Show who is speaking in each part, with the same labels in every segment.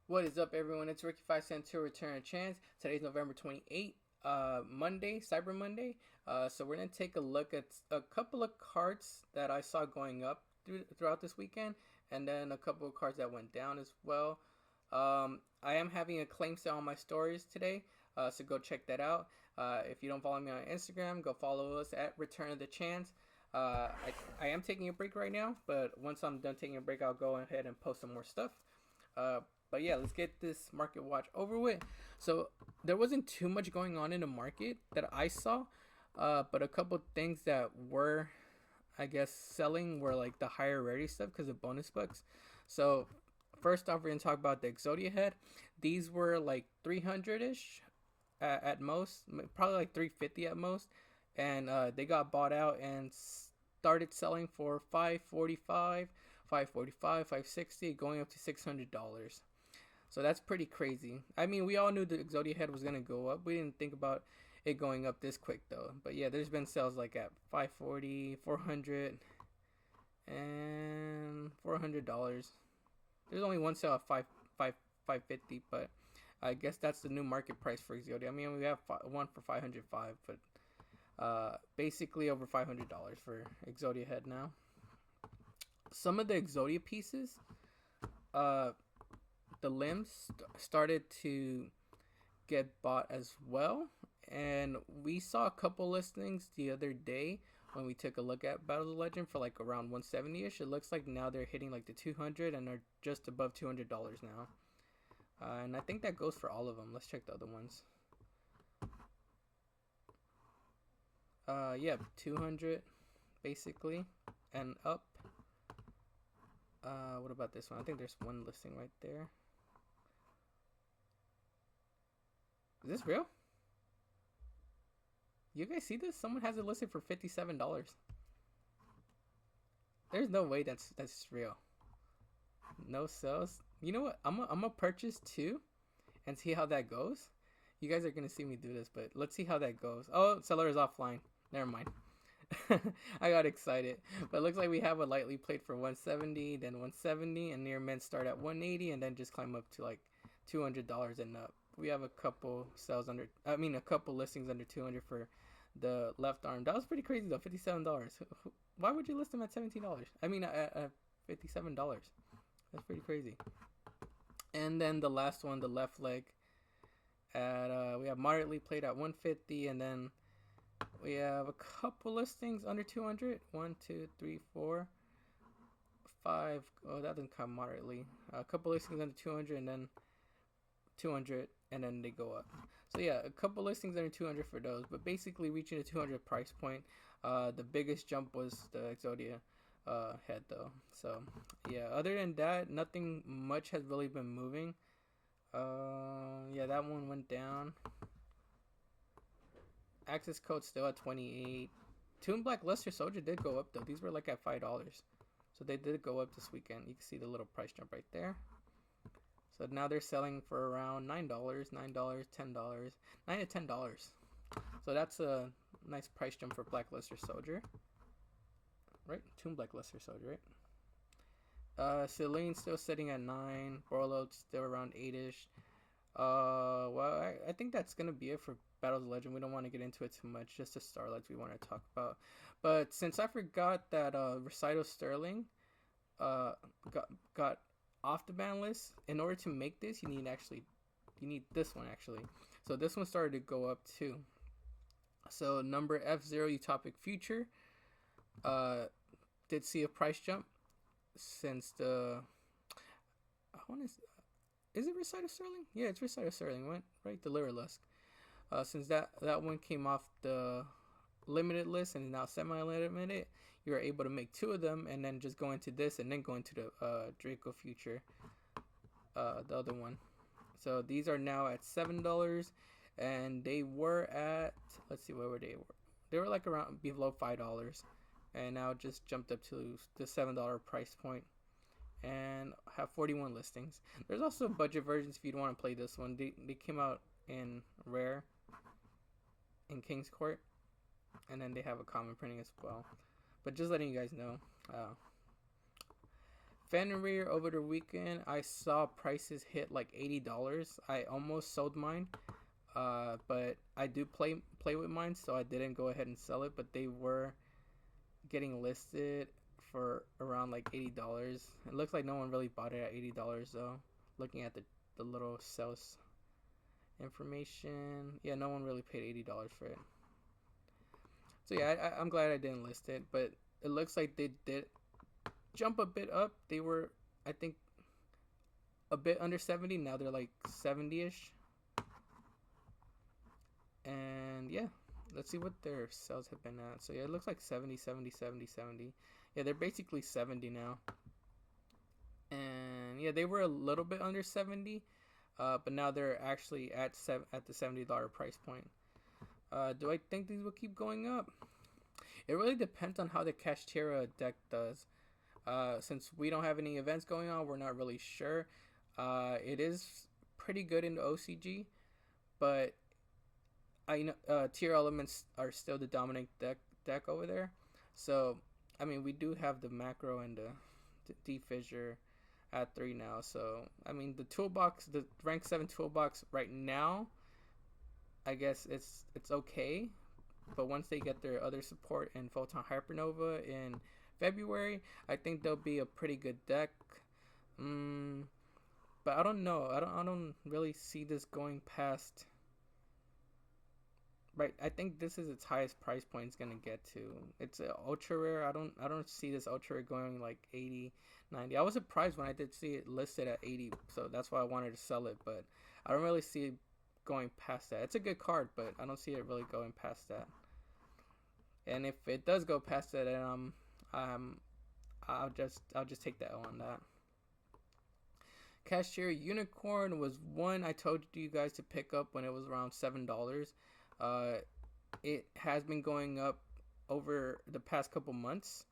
Speaker 1: What is up, everyone? It's Ricky 5 Cent to Return a Chance. Today's November 28th, Monday, Cyber Monday. So we're gonna take a look at a couple of cards that I saw going up throughout this weekend, and then a couple of cards that went down as well. I am having a claim sale on my stories today, so go check that out. If you don't follow me on Instagram, go follow us at Return of the Chance. I am taking a break right now, but once I'm done taking a break, I'll go ahead and post some more stuff. Uh, but yeah, let's get this market watch over with. So there wasn't too much going on in the market that I saw, but a couple things that were, I guess, selling were like the higher rarity stuff because of bonus bucks. So first off, we're gonna talk about the Exodia head. These were like 300 ish at most, probably like 350 at most, and they got bought out and started selling for 545, 545, 560, going up to $600. So that's pretty crazy. I mean, we all knew the Exodia head was gonna go up. We didn't think about it going up this quick though. But yeah, there's been sales like at 540, 400, and $400. There's only one sale at 550, but I guess that's the new market price for Exodia. I mean, we have one for 505, but basically over $500 for Exodia head now. Some of the Exodia pieces, uh, the limbs started to get bought as well, and we saw a couple listings the other day when we took a look at Battle of the Legend for like around 170ish. It looks like now they're hitting like the 200 and are just above $200 now. And I think that goes for all of them. Let's check the other ones. Yeah, 200 basically and up. What about this one? I think there's one listing right there. Is this real? You guys see this? Someone has it listed for $57. There's no way that's real. No sales. You know what? I'm gonna purchase two and see how that goes. You guys are gonna see me do this, but let's see how that goes. Oh, seller is offline. Never mind. I got excited, but it looks like we have a lightly played for 170, then 170, and near men start at 180, and then just climb up to like $200 and up. We have a couple sales under. I mean, a couple listings under 200 for the left arm. That was pretty crazy though. $57. Why would you list them at $17? I mean, at $57. That's pretty crazy. And then the last one, the left leg, at we have moderately played at 150, and then we have a couple listings under 200. One, two, three, four, five. Oh, that doesn't count moderately. A couple listings under 200, and then 200, and then they go up. So yeah, a couple listings under 200 for those, but basically reaching the 200 price point. The biggest jump was the Exodia head though. So yeah, other than that, nothing much has really been moving. Yeah, that one went down. Access code still at 28. Toon Black Luster Soldier did go up though. These were like at $5. So they did go up this weekend. You can see the little price jump right there. So now they're selling for around $9, $9, $10, $9 to $10. So that's a nice price jump for Black Luster Soldier. Right? Toon Black Luster Soldier, right? Celine still sitting at 9. Borlo still around 8ish. Well, I think that's gonna be it for Battle of the Legend. We don't want to get into it too much. Just the starlights we want to talk about. But since I forgot that Recital Sterling uh got off the ban list, in order to make this, you need this one actually. So this one started to go up too. So number F0 Utopic Future did see a price jump since the I want to is it Recital Sterling? Yeah, it's Recital Sterling, right? The Lyra Lusk. Since that one came off the limited list and is now semi-limited, you're able to make two of them and then just go into this and then go into the Draco Future, the other one. So these are now at $7, and they were at, let's see, where were they? They were like around below $5, and now just jumped up to the $7 price point and have 41 listings. There's also budget versions if you don't want to play this one. They came out in rare in King's Court, and then they have a common printing as well. But just letting you guys know. Fenrir over the weekend, I saw prices hit like $80. I almost sold mine, but I do play with mine, so I didn't go ahead and sell it. But they were getting listed for around like $80. It looks like no one really bought it at $80 though. Looking at the little sales information, yeah, no one really paid $80 for it. So yeah, I'm glad I didn't list it, but it looks like they did jump a bit up. They were, I think, a bit under 70. Now they're like 70ish. And yeah, let's see what their sales have been at. So yeah, it looks like 70, 70, 70, 70. Yeah, they're basically 70 now. And yeah, they were a little bit under 70, but now they're actually at the $70 price point. Do I think these will keep going up? It really depends on how the Kashtira deck does. Since we don't have any events going on, we're not really sure. It is pretty good in the OCG, but I know tier elements are still the dominant deck over there. So I mean, we do have the macro and the D-Fissure at 3 now. So I mean, the toolbox, the rank 7 toolbox right now, I guess it's okay. But once they get their other support in Photon Hypernova in February, I think they'll be a pretty good deck. But I don't know. I don't really see this going past. Right, I think this is its highest price point it's gonna get to. It's a ultra rare. I don't see this ultra rare going like 80, 90. I was surprised when I did see it listed at 80, so that's why I wanted to sell it. But I don't really see it going past that. It's a good card, but I don't see it really going past that. And if it does go past that, then I'll just take that on that. Cashier Unicorn was one I told you guys to pick up when it was around $7. It has been going up over the past couple months.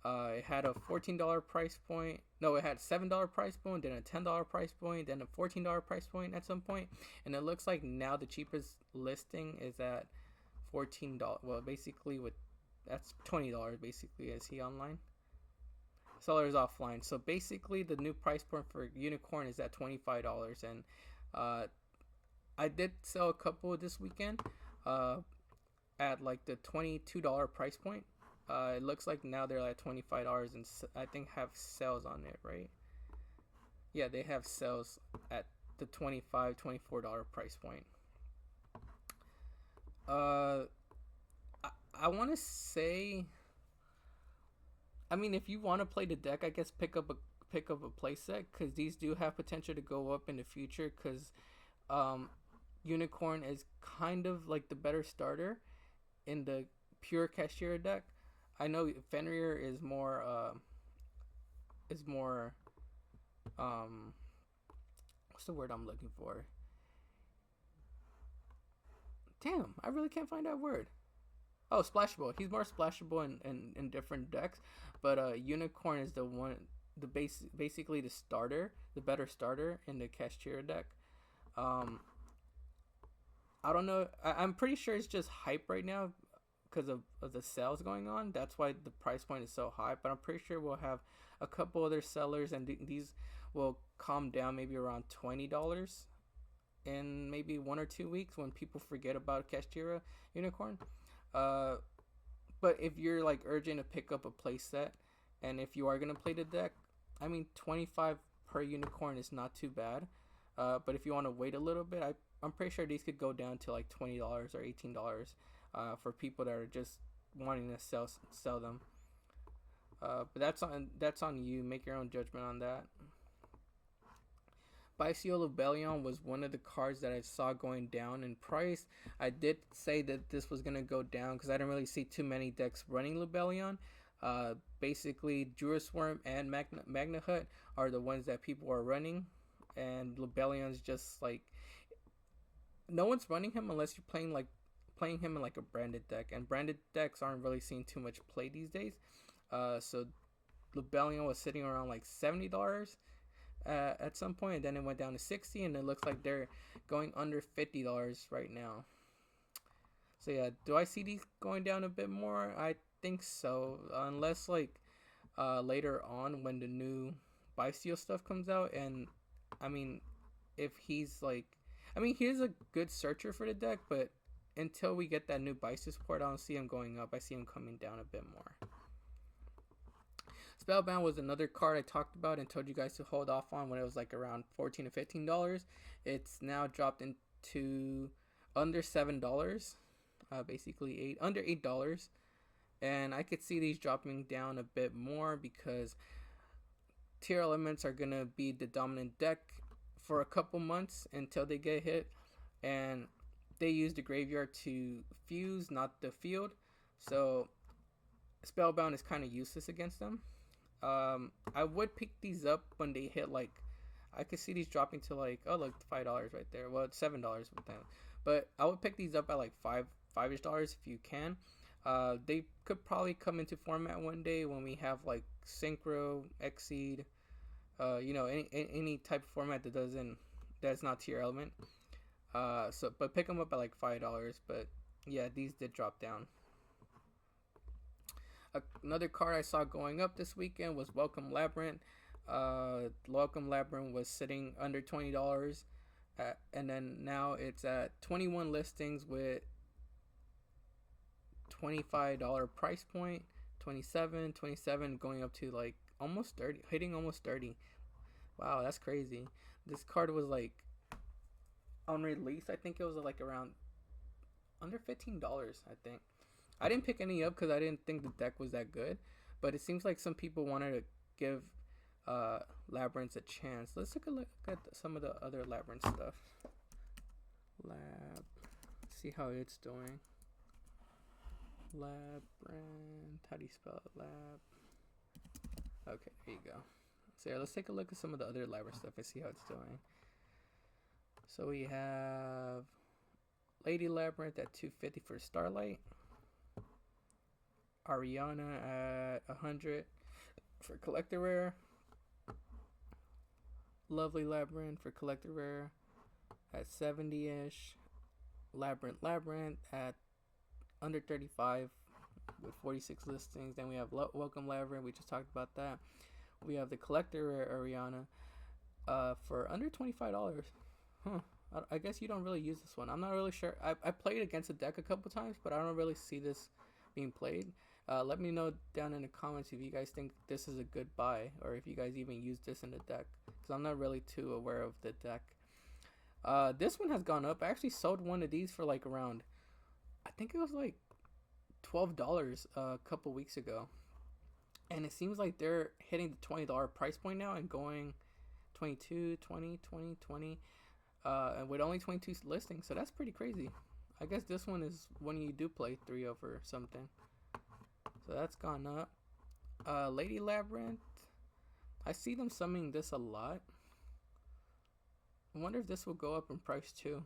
Speaker 1: It had a $14 price point. No, it had a $7 price point, then a $10 price point, then a $14 price point at some point. And it looks like now the cheapest listing is at $14. Well, basically that's $20 basically. Is he online? Seller is offline. So basically the new price point for Unicorn is at $25. And I did sell a couple this weekend at like the $22 price point. It looks like now they're at $25 and I think have sales on it, right? Yeah, they have sales at the $24 price point. I want to say, I mean, if you want to play the deck, I guess pick up a play set, because these do have potential to go up in the future, because Unicorn is kind of like the better starter in the pure Kashtira deck. I know Fenrir is more what's the word I'm looking for? Damn, I really can't find that word. Oh, splashable. He's more splashable in different decks, but Unicorn is the one, basically the starter, the better starter in the Kashtira deck. I don't know. I'm pretty sure it's just hype right now because of the sales going on. That's why the price point is so high. But I'm pretty sure we'll have a couple other sellers, and these will calm down maybe around $20 in maybe 1 or 2 weeks when people forget about Kashtira Unicorn. But if you're like urgent to pick up a play set, and if you are gonna play the deck, I mean, 25 per Unicorn is not too bad. But if you want to wait a little bit, I'm pretty sure these could go down to like $20 or $18 for people that are just wanting to sell them. But that's on you. Make your own judgment on that. Bycial Rebellion was one of the cards that I saw going down in price. I did say that this was going to go down because I didn't really see too many decks running Rebellion. Basically, Jurisworm and Magna Hut are the ones that people are running. And Rebellion's just like, no one's running him unless you're playing him in like a branded deck. And branded decks aren't really seeing too much play these days. So Rebellion was sitting around like $70 at some point, and then it went down to 60, and it looks like they're going under $50 right now. So yeah, do I see these going down a bit more? I think so, unless like later on when the new Bysteel stuff comes out, and I mean, if he's like, I mean, he's a good searcher for the deck, but until we get that new Bysteel support, I don't see him going up. I see him coming down a bit more. Spellbound was another card I talked about and told you guys to hold off on when it was like around $14 to $15. It's now dropped into under $7, basically under $8. And I could see these dropping down a bit more because tier elements are gonna be the dominant deck for a couple months until they get hit, and they use the graveyard to fuse, not the field. So Spellbound is kind of useless against them. I would pick these up when they hit like, I could see these dropping to like, oh look, $5 right there. Well, it's $7 with them, but I would pick these up at like five-ish dollars if you can. They could probably come into format one day when we have like Synchro, Exceed, any type of format that's not tier element. But pick them up at like $5. But yeah, these did drop down. Another card I saw going up this weekend was Welcome Labyrinth. Welcome Labyrinth was sitting under $20, and then now it's at 21 listings with $25 price point, 27 going up to like almost 30, hitting almost 30. Wow, that's crazy. This card was like on release, I think it was like around under $15, I think. I didn't pick any up because I didn't think the deck was that good, but it seems like some people wanted to give Labyrinths a chance. Let's take a look at some of the other Labyrinth stuff. See how it's doing. Labyrinth, how do you spell it? Okay, there you go. So yeah, let's take a look at some of the other Labyrinth stuff and see how it's doing. So we have Lady Labyrinth at $250 for Starlight. Ariana at $100 for Collector Rare. Lovely Labyrinth for Collector Rare at $70-ish. Labyrinth at under $35 with 46 listings. Then we have Welcome Labyrinth. We just talked about that. We have the Collector Rare Ariana for under $25. I guess you don't really use this one. I'm not really sure. I played against the deck a couple times, but I don't really see this being played. Let me know down in the comments if you guys think this is a good buy, or if you guys even use this in the deck, because I'm not really too aware of the deck. This one has gone up. I actually sold one of these for like around, I think it was like $12 a couple weeks ago, and it seems like they're hitting the $20 price point now and going 22, 20, 20, 20, and with only 22 listings. So that's pretty crazy. I guess this one is when you do play 3 over something. So that's gone up. Lady Labyrinth, I see them summoning this a lot. I wonder if this will go up in price too.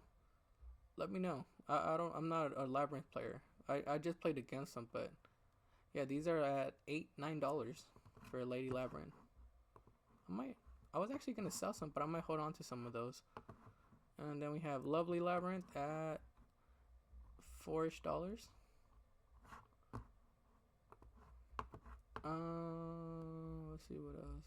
Speaker 1: Let me know. I'm not a Labyrinth player. I just played against them, but yeah, these are at $8-9 for a Lady Labyrinth. I was actually gonna sell some, but I might hold on to some of those. And then we have Lovely Labyrinth at $4-ish. Let's see what else.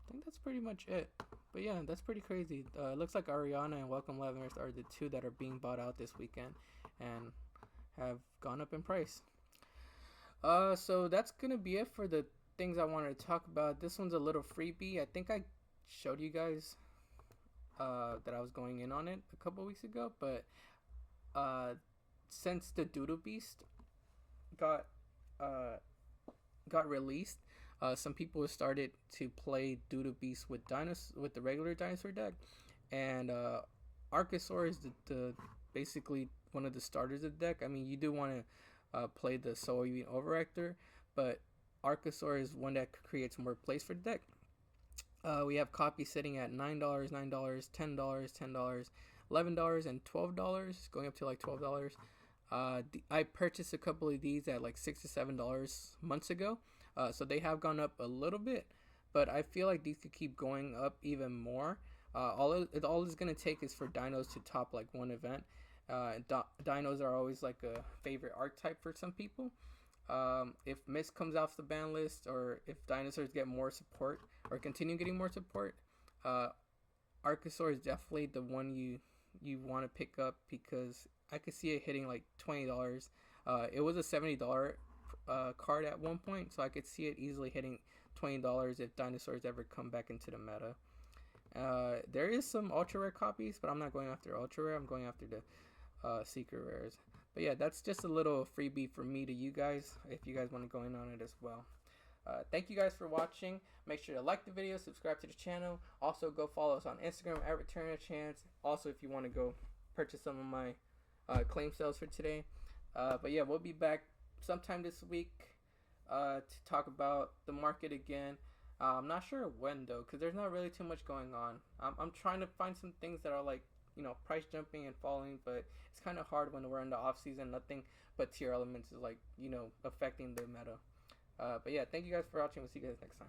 Speaker 1: I think that's pretty much it. But yeah, that's pretty crazy. It looks like Ariana and Welcome Labyrinth are the two that are being bought out this weekend and have gone up in price. So that's gonna be it for the things I wanted to talk about. This one's a little freebie. I think I showed you guys that I was going in on it a couple weeks ago, but since the Doodle Beast got released, some people have started to play Doodle Beast with the regular dinosaur deck, and Archosaur is the basically one of the starters of the deck. I mean, you do want to play the Soul Eating Overactor, but Archosaur is one that creates more plays for the deck. We have copies sitting at $9, $9, $10, $10, $11, and $12, going up to like $12. I purchased a couple of these at like $6 to $7 months ago, so they have gone up a little bit, but I feel like these could keep going up even more. All it's gonna take is for dinos to top like one event. Dinos are always like a favorite archetype for some people. If Mist comes off the ban list, or if dinosaurs get more support or continue getting more support, Archosaur is definitely the one you want to pick up, because I could see it hitting like $20. It was a $70 card at one point, so I could see it easily hitting $20 if dinosaurs ever come back into the meta. There is some ultra rare copies, but I'm not going after ultra rare. I'm going after the secret rares. But yeah, that's just a little freebie for me to you guys, if you guys want to go in on it as well. Thank you guys for watching. Make sure to like the video, subscribe to the channel. Also, go follow us on Instagram at Return a Chance. Also, if you want to go purchase some of my claim sales for today. But yeah, we'll be back sometime this week to talk about the market again. I'm not sure when though, because there's not really too much going on. I'm trying to find some things that are like, you know, price jumping and falling, but it's kind of hard when we're in the off season. Nothing but tier elements is like, you know, affecting the meta. But yeah, thank you guys for watching. We'll see you guys next time.